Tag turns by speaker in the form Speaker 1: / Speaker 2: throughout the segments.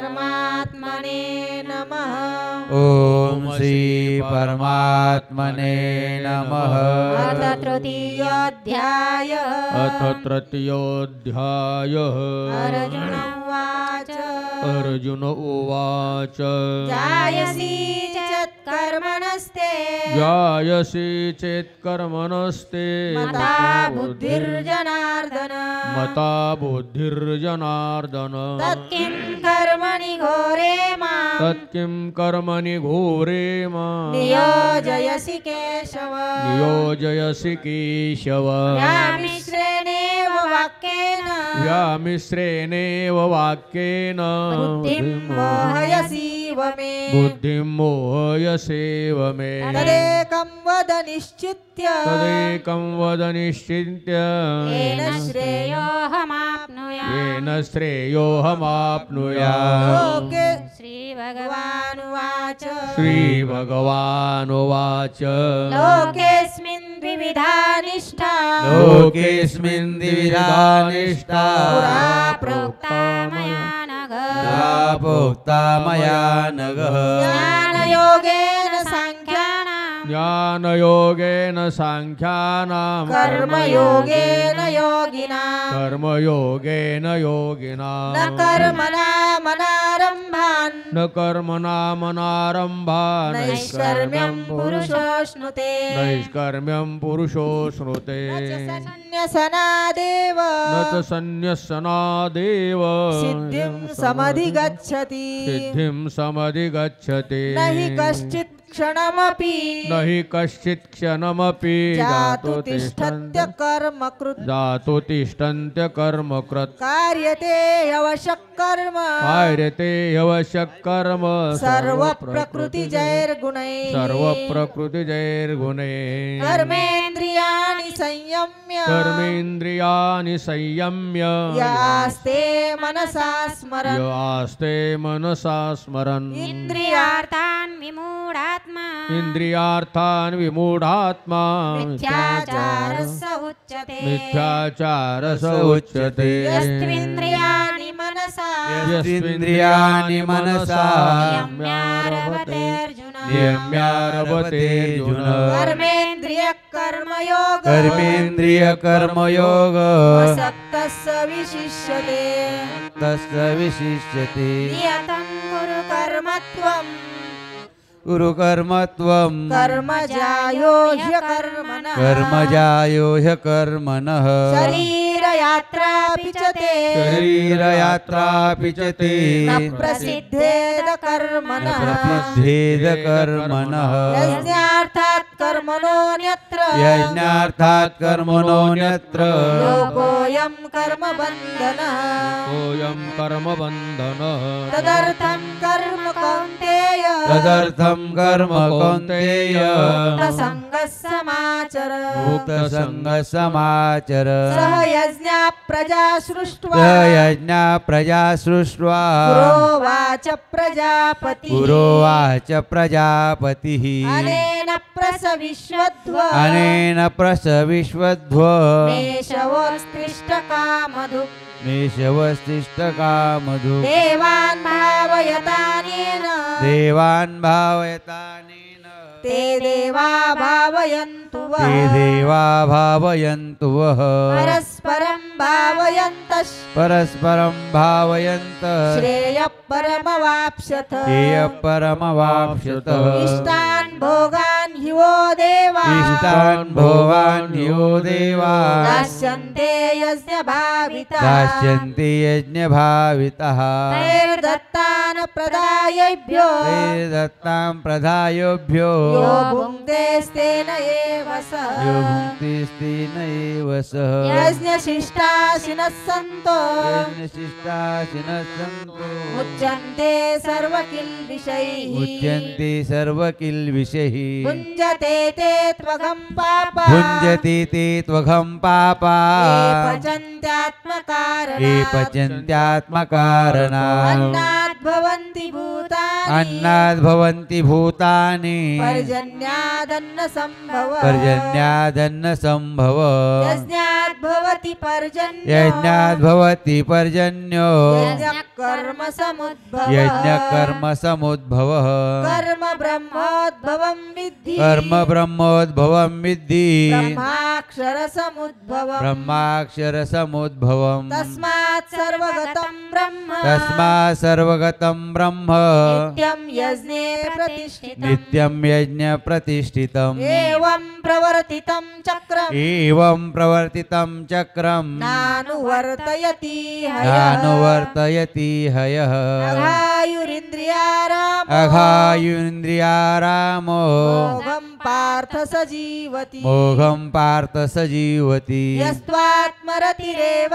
Speaker 1: परमात्मने नमः।
Speaker 2: ओम श्री परमात्मने नमः।
Speaker 1: अथ तृतीयोऽध्यायः।
Speaker 3: अथ तृतीयोऽध्यायः।
Speaker 1: अर्जुन उवाच।
Speaker 3: अर्जुन उवाच
Speaker 1: जायसी चेत् कर्मणस्ते।
Speaker 3: जायसी चेत् कर्मणस्ते
Speaker 1: मता बुद्धिर्जनार्दन।
Speaker 3: मता बुद्धिर्जनार्दन।
Speaker 1: तत्किं कर्मणि घोरे मां।
Speaker 3: तत्किं कर्मणि घोरे मां
Speaker 1: नियोजयसि केशव।
Speaker 3: नियोजयसि केशव।
Speaker 1: व्यामिश्रेणेव वाक्येन।
Speaker 3: व्यामिश्रेणेव वाक्येन
Speaker 1: बुद्धिं मोहयसीव मे।
Speaker 3: बुद्धिं मोहयसेव मे।
Speaker 1: तदेकं वद निश्चित्य।
Speaker 3: तदेकं वद निश्चित्य
Speaker 1: येन श्रेयोऽहमाप्नुयाम्।
Speaker 3: येन श्रेयोऽहमाप्नुयाम्।
Speaker 1: लोके श्रीभगवानुवाच।
Speaker 3: श्रीभगवानुवाच
Speaker 1: लोकेऽस्मिन् द्विविधा निष्ठा।
Speaker 2: लोकेऽस्मिन् द्विविधा निष्ठा।
Speaker 1: पुरा प्रोक्ता मया नघ।
Speaker 2: पुरा प्रोक्ता मया नघ।
Speaker 1: ज्ञानयोगेन साङ्ख्यानां।
Speaker 3: ज्ञानयोगेन साङ्ख्यानां
Speaker 1: कर्मयोगेन योगिनां।
Speaker 3: कर्मयोगेन योगिनां
Speaker 1: न कर्मणामनारम्भान्।
Speaker 3: न कर्मणामनारम्भान्
Speaker 1: नैष्कर्म्यं पुरुषोऽश्नुते।
Speaker 3: नैष्कर्म्यं पुरुषोऽश्नुते।
Speaker 1: न च सन्न्यसनादेव।
Speaker 3: न च सन्न्यसनादेव
Speaker 1: सिद्धिं समधिगच्छति।
Speaker 3: सिद्धिं समधिगच्छति।
Speaker 1: न हि कश्चित् क्षणमपि।
Speaker 3: न हि कश्चित् क्षणमपि
Speaker 1: जातु तिष्ठत्य कर्मकृत्।
Speaker 3: जातु तिष्ठन्त्य कर्मकृत्।
Speaker 1: कार्यते ह्यवशः कर्म।
Speaker 3: कार्यते ह्यवशः कर्म
Speaker 1: सर्वप्रकृतिजैर्गुणैः।
Speaker 3: सर्वप्रकृतिजैर्गुणैः।
Speaker 1: कर्मेन्द्रियाणि संयम्य।
Speaker 3: कर्मेन्द्रियाणि संयम्य
Speaker 1: यास्ते मनसा स्मरन्।
Speaker 3: यास्ते मनसा स्मरन्।
Speaker 1: इन्द्रियार्थान् विमूढात्मा।
Speaker 3: इन्द्रियार्थान् विमूढात्मा
Speaker 1: मिथ्याचारः स उच्यते।
Speaker 3: मिथ्याचारः स उच्यते।
Speaker 1: यस्त्विन्द्रियाणि मनसा।
Speaker 2: यस्त्विन्द्रियाणि मनसा
Speaker 1: नियम्यारभतेऽर्जुन।
Speaker 2: नियम्यारभतेऽर्जुन।
Speaker 1: कर्मेन्द्रियः कर्मयोग।
Speaker 2: कर्मेन्द्रिय कर्मयोग
Speaker 1: असक्तः स विशिष्यते।
Speaker 2: तस्य विशिष्यते।
Speaker 1: नियतं कुरु कर्मत्वम्।
Speaker 2: कुरु कर्मत्वं
Speaker 1: कर्मजायो ह्यकर्मणः।
Speaker 2: कर्मजायो ह्यकर्मणः।
Speaker 1: शरीरयात्रापि च ते।
Speaker 2: शरीरयात्रापि च ते
Speaker 1: न प्रसिद्धेद कर्मणः।
Speaker 2: प्रसिद्धेद कर्मणः।
Speaker 1: यज्ञार्थात् कर्मणोऽन्यत्र।
Speaker 2: यज्ञार्थात् कर्मणोऽन्यत्र
Speaker 1: लोकोऽयं कर्मबन्धनः।
Speaker 3: सोऽयं कर्मबन्धनः।
Speaker 1: तदर्थं कर्म कौन्तेय।
Speaker 2: तदर्थं कर्म कौन्तेय
Speaker 1: मुक्तसङ्गः समाचर।
Speaker 2: मुक्तसङ्गः समाचर।
Speaker 1: सह यज्ञा प्रजा सृष्ट्वा।
Speaker 2: यज्ञा प्रजा सृष्ट्वा
Speaker 1: पुरोवाच प्रजापतिः।
Speaker 2: पुरोवाच प्रजापतिः।
Speaker 1: अनेन प्रसविश्वध्व।
Speaker 2: अनेन प्रसविश्वध्व
Speaker 1: मेषवोत्तिष्ठकामधु।
Speaker 2: मेषवस्तिष्ठकामधु।
Speaker 1: देवान् भावयतानेन।
Speaker 2: देवान् भावयतानेन
Speaker 1: ते देवा भावयन्तु वः।
Speaker 2: ते देवा भावयन्तु वः।
Speaker 1: परस्परं भावयन्तः।
Speaker 2: परस्परं भावयन्त
Speaker 1: श्रेयः परमवाप्स्यथ।
Speaker 2: श्रेयः परमवाप्स्यतः।
Speaker 1: इष्टान् भोगान् हि वो देवा।
Speaker 2: इष्टान् भोगान् यो देवा
Speaker 1: दास्यन्ते यज्ञभाविताः।
Speaker 2: दास्यन्ति यज्ञभावितः।
Speaker 1: तैर्दत्तान् प्रदायैभ्यो।
Speaker 2: दत्तां प्रदायोभ्यो
Speaker 1: यो भुङ्क्तेस्तेन एव सः।
Speaker 2: यो भुङ्क्तिस्तेन एव सः।
Speaker 1: यज्ञशिष्टाशिनः सन्तो।
Speaker 2: यज्ञशिष्टाशिनः सन्तो
Speaker 1: मुच्यन्ते सर्वकिल्बिषैः।
Speaker 2: मुच्यन्ते सर्वकिल्बिषैः।
Speaker 1: भुञ्जते ते त्वघं पापा।
Speaker 2: भुञ्जति ते त्वघं पापा।
Speaker 1: ये पचन्त्यात्मकारणात्।
Speaker 2: ये पचन्त्यात्मकारणात्।
Speaker 1: अन्नात् भवन्ति भूतानि। भूतानि
Speaker 2: अन्नाद् भवन्ति भूतानि
Speaker 1: पर्जन्यादन्न संभव
Speaker 2: पर्जन्यादन्न संभव
Speaker 1: यज्ञात् भवति पर्जन्यो
Speaker 2: यज्ञाद् भवति पर्जन्यो
Speaker 1: कर्म समुद्भव
Speaker 2: यज्ञकर्म समुद्भवः
Speaker 1: कर्म ब्रह्मोद्भवं विद्धि
Speaker 2: कर्म ब्रह्मोद्भवं विद्धि
Speaker 1: ब्रह्माक्षर समुद्भव
Speaker 2: ब्रह्माक्षर समुद्भवम्
Speaker 1: तस्मात् सर्वगतं ब्रह्म
Speaker 2: तस्मात् सर्वगतं ब्रह्म
Speaker 1: नित्यं यज्ञे प्रतिष्ठितम्
Speaker 2: नित्यं यज्ञ प्रतिष्ठितम्
Speaker 1: एवं प्रवर्तितं चक्रम्
Speaker 2: एवं प्रवर्तितं चक्रं
Speaker 1: नानुवर्तयति
Speaker 2: नानुवर्तयति हयः
Speaker 1: अघायुरिन्द्रियारामो
Speaker 2: अघायुन्द्रियारामो
Speaker 1: मोघं पार्थ स जीवति
Speaker 2: मोघं पार्थ स जीवति
Speaker 1: यस्त्वात्मरतिरेव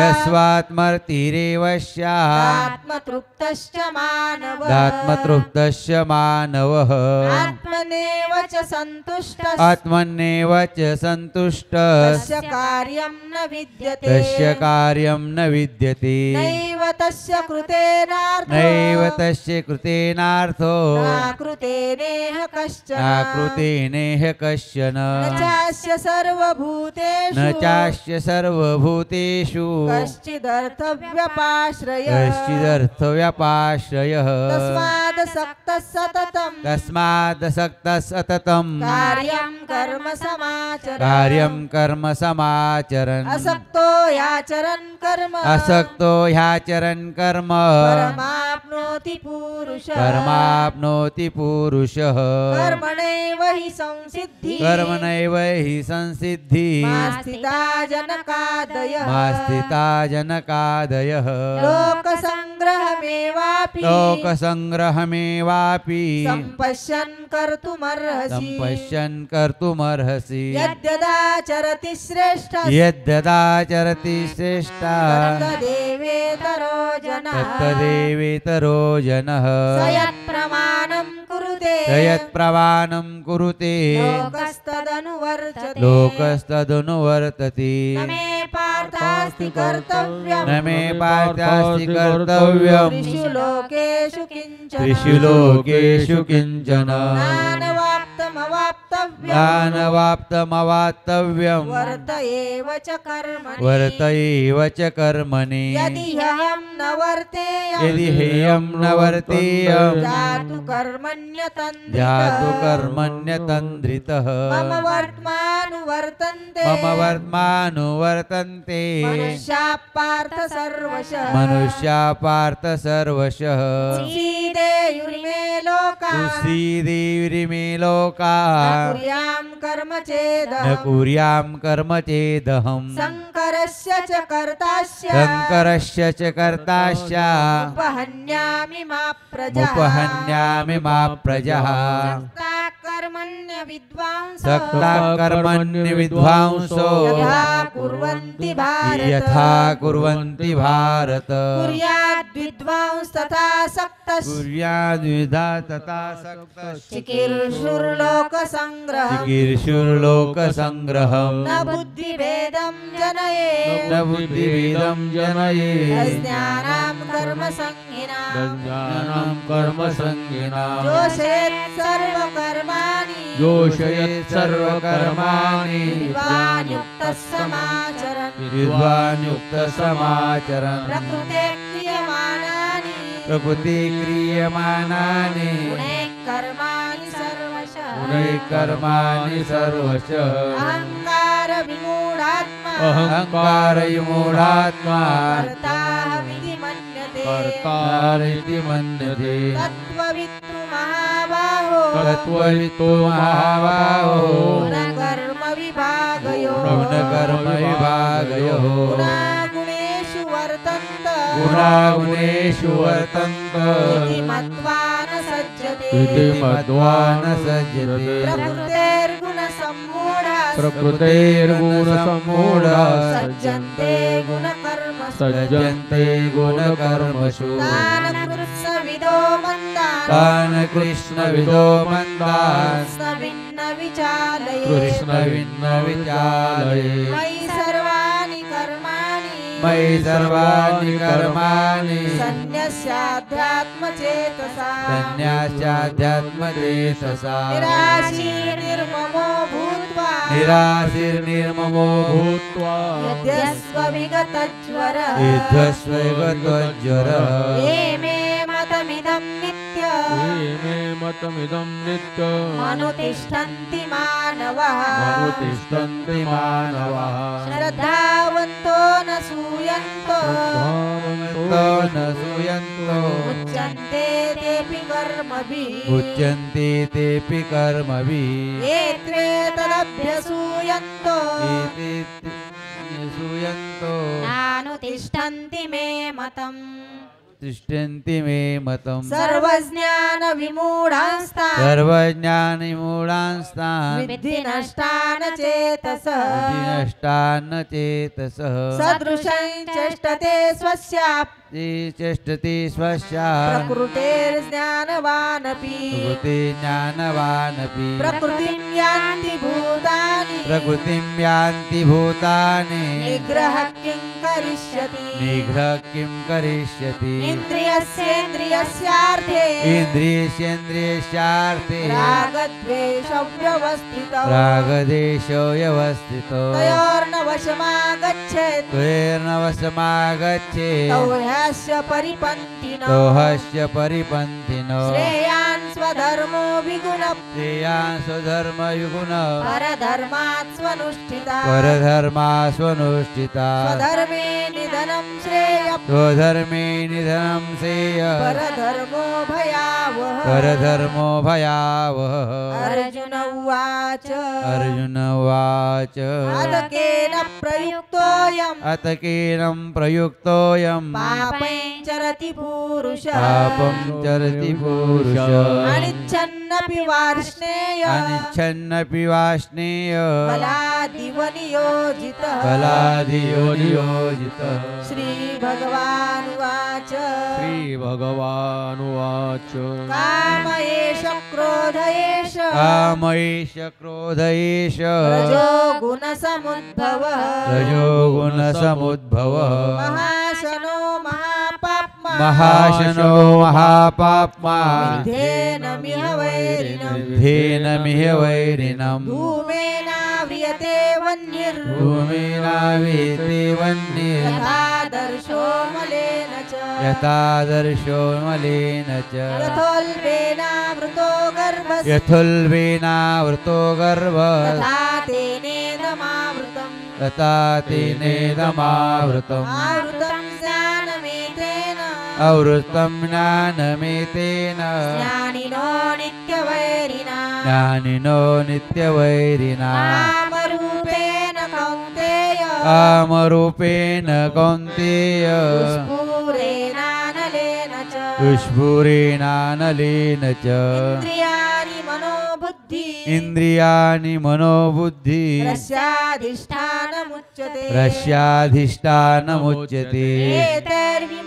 Speaker 2: यस्वात्मर्तिरेव स्यात्
Speaker 1: आत्मतृप्तश्च मानवः
Speaker 2: दात्मतृप्तस्य मानवः
Speaker 1: आत्मनेव च सन्तुष्टः
Speaker 2: आत्मन्नेव च सन्तुष्टः
Speaker 1: तस्य कार्यं न विद्यते
Speaker 2: तस्य कार्यं न विद्यते
Speaker 1: नैव तस्य कृतेनार्थो
Speaker 2: नैव तस्य कृतेनार्थो
Speaker 1: नाकृतेनेह कश्चन
Speaker 2: नाकृतेनेह कश्चन
Speaker 1: न चास्य सर्वभूतेषु
Speaker 2: न चास्य सर्वभूतेषु
Speaker 1: कश्चिदर्थव्यपाश्रयः
Speaker 2: कश्चिदर्थव्यपाश्रयः
Speaker 1: तस्मादसक्तः सततं
Speaker 2: तस्मादसक्तः सततं
Speaker 1: कार्यं कर्म समाचर
Speaker 2: कार्यं कर्म समाचरन्
Speaker 1: असक्तो याचरन् कर्म
Speaker 2: असक्तो ह्याचरन् कर्म
Speaker 1: परमाप्नोति पुरुषः
Speaker 2: कर्माप्नोति पुरुषः
Speaker 1: कर्मणैव हि संसिद्धि
Speaker 2: कर्मणैव हि संसिद्धि
Speaker 1: मास्थिता जनकादयः
Speaker 2: मास्थिता जनकादयः
Speaker 1: लोकसङ्ग्रहमेवापि
Speaker 2: लोकसङ्ग्रहमेवापि
Speaker 1: सम्पश्यन् कर्तुमर्हसि
Speaker 2: सम्पश्यन् कर्तुमर्हसि
Speaker 1: यद्यदाचरति श्रेष्ठः
Speaker 2: यद्यदाचरति श्रेष्ठा
Speaker 1: तदेवेतरो जनः
Speaker 2: तत्तदेवेतरो जनः
Speaker 1: स यत्प्रमाणं कुरुते
Speaker 2: स यत्प्रमाणं कुरुते
Speaker 1: लोकस्तदनुवर्तते
Speaker 2: लोकस्तदनुवर्तते
Speaker 1: न मे पार्थास्ति कर्तव्यम्
Speaker 2: न मे पार्थास्ति कर्तव्यम्
Speaker 1: त्रिषु लोकेषु किञ्चन
Speaker 2: त्रिषु लोकेषु किञ्चन
Speaker 1: ज्ञानवाप्तमवाप्तव्यम्
Speaker 2: ज्ञानवाप्तमवाप्तव्यम्
Speaker 1: वर्त एव च कर्मणि
Speaker 2: वर्त एव च कर्मणि
Speaker 1: यदि ह्यहं न वर्तेयम्
Speaker 2: यदि हेयं न वर्तेयम्
Speaker 1: जातु कर्मण्यतन्द्रितः
Speaker 2: जातु कर्मण्यतन्द्रितः
Speaker 1: मम वर्त्मानुवर्तन्ते
Speaker 2: मम वर्त्मानुवर्तन्ते
Speaker 1: मनुष्याः पार्थ सर्वशः
Speaker 2: मनुष्या पार्थ सर्वशः
Speaker 1: सीदेयुरिमे लोकाः
Speaker 2: उसीदेयुरिमे लोकाः
Speaker 1: कुर्यां कर्म
Speaker 2: न
Speaker 1: चेदहम्
Speaker 2: कुर्यां कर्म चेदहम्
Speaker 1: शङ्करस्य च कर्तास्य
Speaker 2: शङ्करस्य च कर्ताश्च
Speaker 1: उपहन्यामि मा प्रजः
Speaker 2: उपहन्यामि मा प्रजः
Speaker 1: सक्ता कर्मण्य विद्वांसः
Speaker 2: सक्ता कर्मण्य विद्वांसो
Speaker 1: यथा कुर्वन्ति भारत
Speaker 2: यथा कुर्वन्ति भारत
Speaker 1: कुर्याद् विद्वांस्तथा सक्तः
Speaker 2: कुर्याद्विधा तथा सक्तः
Speaker 1: चिकीर्षुर्लोकसङ्ग्रहम्
Speaker 2: चिकीर्षुर्लोकसङ्ग्रहम्
Speaker 1: न बुद्धिभेदं जनये
Speaker 2: न बुद्धिभेदं जनये
Speaker 1: ज्ञानां कर्मसंहिनाम्
Speaker 3: ज्ञानं कर्मसङ्गिनाम्
Speaker 1: जोषयेत् सर्वकर्माणि
Speaker 2: जोषयेत् सर्वकर्माणि
Speaker 1: विद्वान् युक्तः समाचरन्
Speaker 2: विद्वान् युक्तः समाचरन्
Speaker 1: प्रकृते क्रियमाणानि
Speaker 2: प्रकृति क्रियमाणानि
Speaker 1: गुणैः कर्माणि सर्वशः
Speaker 2: गुणैः कर्माणि सर्वशः
Speaker 1: अहङ्कार विमूढात्मा
Speaker 2: अहङ्कारयुमूढात्मा
Speaker 1: कर्ताहमिति मन्यते
Speaker 2: कर्तारिति मन्यते
Speaker 1: तत्त्ववित्तु महाबाहो
Speaker 2: तत्त्ववित्तो महाबाहो
Speaker 1: गुणकर्म विभागयो
Speaker 2: गुणकर्मविभागयोः
Speaker 1: गुणागुणेषु वर्तन्त
Speaker 2: गुणागुणेषु वर्तन्त
Speaker 1: इति मत्वा न सज्जते
Speaker 2: इति मत्वा न सज्जते
Speaker 1: प्रकृतेर्गुणसम्मूढः सज्जन्ते गुणकर्मसु
Speaker 2: सज्जन्ते गुणकर्मसु
Speaker 1: तान् कृत्सविदो मन्दान्
Speaker 2: तान् कृष्णविदो मन्दान्
Speaker 1: कृष्णभिन्न विचालये
Speaker 2: कृष्णभिन्न विचालये
Speaker 1: मयि सर्वाणि कर्माणि
Speaker 2: मयि सर्वाणि कर्माणि
Speaker 1: सन्न्यस्याध्यात्मचेतसा
Speaker 2: सन्न्यास्याध्यात्मचेतसा
Speaker 1: निराशीर्निर्ममो भूत्वा
Speaker 3: निराशीर्निर्ममो भूत्वा
Speaker 1: यद्यस्वविगतज्वरः
Speaker 2: युद्धस्वैगत्वज्वरः
Speaker 1: ये मे मतमिदं नित्यम्
Speaker 3: मे मतमिदं नित्यम्
Speaker 1: मनुतिष्ठन्ति मानवः
Speaker 3: मनुतिष्ठन्ति मानवाः
Speaker 1: श्रद्धावन्तो न सूयन्तो
Speaker 2: तो न सूयन्तो
Speaker 1: मुच्यन्ते तेऽपि कर्मभिः
Speaker 2: मुच्यन्ते तेऽपि कर्मभिः
Speaker 1: ये त्वेतदभ्यसूयन्तो
Speaker 2: इति सूयन्तो
Speaker 1: नानुतिष्ठन्ति मे मतम्
Speaker 2: तिष्ठन्ति मे मतम्
Speaker 1: सर्वज्ञानविमूढांस्तान्
Speaker 2: सर्वज्ञानिमूढांस्तान्
Speaker 1: विद्धि नष्टान् चेतसः
Speaker 2: नष्टान्न चेतसः
Speaker 1: सदृशं चेष्टते स्वस्याप्
Speaker 2: चेष्टति स्वस्या
Speaker 1: प्रकृतेर्ज्ञानवानपि
Speaker 2: प्रकृति ज्ञानवानपि
Speaker 1: प्रकृतिं यान्ति भूतानि
Speaker 2: प्रकृतिं यान्ति भूतानि
Speaker 1: निग्रह किं करिष्यति
Speaker 2: निग्रह किं करिष्यति
Speaker 1: इन्द्रियस्येन्द्रियस्यार्थे
Speaker 2: इन्द्रियस्येन्द्रियस्यार्थे
Speaker 1: रागद्वेषव्यवस्थितौ
Speaker 2: रागदेशो व्यवस्थितो
Speaker 1: तयोर्न वशमागच्छेत्
Speaker 2: त्वेर्नवशमागच्छेत्
Speaker 1: तौ ह्यस्य परिपन्थिनो
Speaker 2: तोहस्य परिपन्थिनो
Speaker 1: श्रेयान् स्वधर्मो विगुणः
Speaker 2: श्रेयान् स्वधर्मयुगुण
Speaker 1: परधर्मात् स्वनुष्ठिता
Speaker 2: परधर्मा स्वनुष्ठिता
Speaker 1: स्वधर्मे निधनं श्रेयः
Speaker 2: स्वधर्मे निधनं सेय
Speaker 1: परधर्मो भयावह
Speaker 2: परधर्मो भयावह
Speaker 1: अर्जुन उवाच
Speaker 2: अर्जुन उवाच
Speaker 1: अतकेन प्रयुक्तोऽयम्
Speaker 2: अत केनं प्रयुक्तोऽयं
Speaker 1: पापञ्चरति पुरुषः
Speaker 2: पापं चरति पुरुष
Speaker 1: अनिच्छन्नपि वार्ष्णेय
Speaker 2: अनिच्छन्नपि वाष्णेय
Speaker 1: बलादिव नियोजितः
Speaker 2: बलादियो नियोजितः
Speaker 1: श्रीभगवानुवाच
Speaker 3: श्रीभगवानुवाच
Speaker 1: काम एष क्रोध एष
Speaker 2: काम एष क्रोध एष
Speaker 1: रजो गुणसमुद्भवः
Speaker 2: रजोगुणसमुद्भवः
Speaker 1: महाशनो महापाप्मा
Speaker 2: महाशनो महापाप्मा
Speaker 1: विद्धेनमिह वैरिणम्
Speaker 2: धेनमिह वैरिणम्
Speaker 1: धूमेनाव्रियते वह्निर्
Speaker 2: भूमिनावीते वह्निः
Speaker 1: यथादर्शो मलेन च
Speaker 2: यथादर्शो मलेन च
Speaker 1: यथोल्बेनावृतो गर्भस्य
Speaker 2: यथुल्बेनावृतो गर्भः
Speaker 1: तथा तेनेदमावृतम्
Speaker 2: तथा तेनेदमावृतम्
Speaker 1: आवृतं ज्ञानमेतेन
Speaker 2: आवृतं ज्ञानमेतेन
Speaker 1: ज्ञानिनो नित्यवैरिणा
Speaker 2: ज्ञानिनो नित्यवैरिणा
Speaker 1: कामरूपेण कौन्तेय
Speaker 2: कामरूपेण कौन्तेय
Speaker 1: दुष्पूरेणानलेन च
Speaker 2: दुष्पूरेणानलेन च
Speaker 1: इन्द्रियाणि मनोबुद्धि
Speaker 2: इन्द्रियाणि मनोबुद्धि
Speaker 1: रस्याधिष्ठानमुच्यते
Speaker 2: रस्याधिष्ठानमुच्यते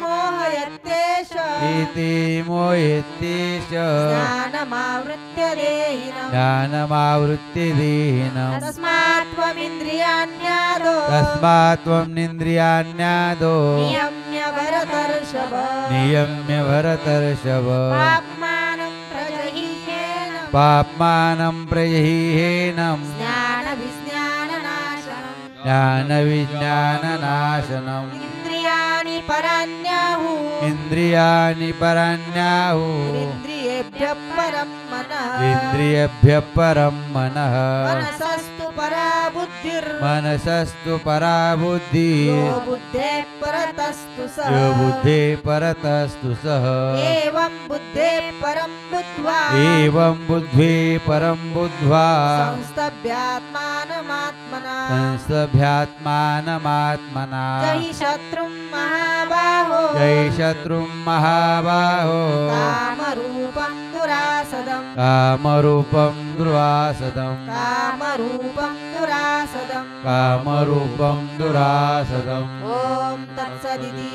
Speaker 1: एतैर्विमोहयत्येष
Speaker 2: इति मोहेत्येष
Speaker 1: ज्ञानमावृत्य देहिनम्
Speaker 2: ज्ञानमावृत्य देहिनम्
Speaker 1: तस्मात् त्वमिन्द्रियाण्यादो
Speaker 2: तस्मात् त्वं निन्द्रियाण्यादो
Speaker 1: नियम्य भरतर्षभ
Speaker 2: नियम्य भरतर्षभ
Speaker 1: पाप्मानं प्रजह्येन
Speaker 2: पाप्मानं प्रजह्येनं
Speaker 1: ज्ञानविज्ञाननाशनम्
Speaker 2: ज्ञानविज्ञाननाशनम्
Speaker 1: इन्द्रियाणि पराण्याहुः
Speaker 2: इन्द्रियाणि पराण्याहुः
Speaker 1: इन्द्रियेभ्यः परं मनः
Speaker 2: इन्द्रियेभ्यः परं मनः
Speaker 1: मनसस्तु परा बुद्धिर्
Speaker 2: मनसस्तु परा बुद्धिः
Speaker 1: यो बुद्धेः परतस्तु सः
Speaker 2: यो बुद्धेः परतस्तु सः
Speaker 1: एवं बुद्धेः परं बुद्ध्वा
Speaker 2: एवं बुद्ध्वे परं बुद्ध्वा
Speaker 1: संस्तभ्यात्मानमात्मना
Speaker 2: संस्तभ्यात्मानमात्मना
Speaker 1: जहि शत्रुं महाबाहो
Speaker 2: जय शत्रुं महाबाहो
Speaker 1: कामरूपं दुरासदम्
Speaker 2: कामरूपं दुर्वासदम्
Speaker 1: कामरूपं दुरासदम्
Speaker 2: कामरूपं दुरासदम्
Speaker 1: ॐ तत्सदिति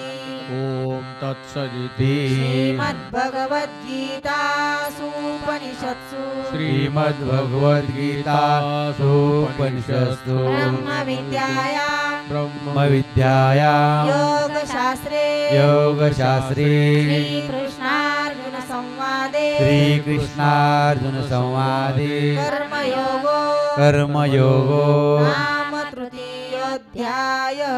Speaker 3: ॐ तत्सदिति
Speaker 1: श्रीमद्भगवद्गीतासूपनिषत्सु
Speaker 2: श्रीमद्भगवद्गीतासु उपनिषत्सु
Speaker 1: ब्रह्मविद्यायां
Speaker 2: ब्रह्मविद्यायां
Speaker 1: योगशास्त्रे
Speaker 2: योगशास्त्रे
Speaker 1: श्रीकृष्णार्जुनसंवादे
Speaker 2: श्रीकृष्णार्जुनसंवादे
Speaker 1: कर्मयोगो
Speaker 2: कर्मयोगो
Speaker 1: नाम तृतीयोऽध्यायः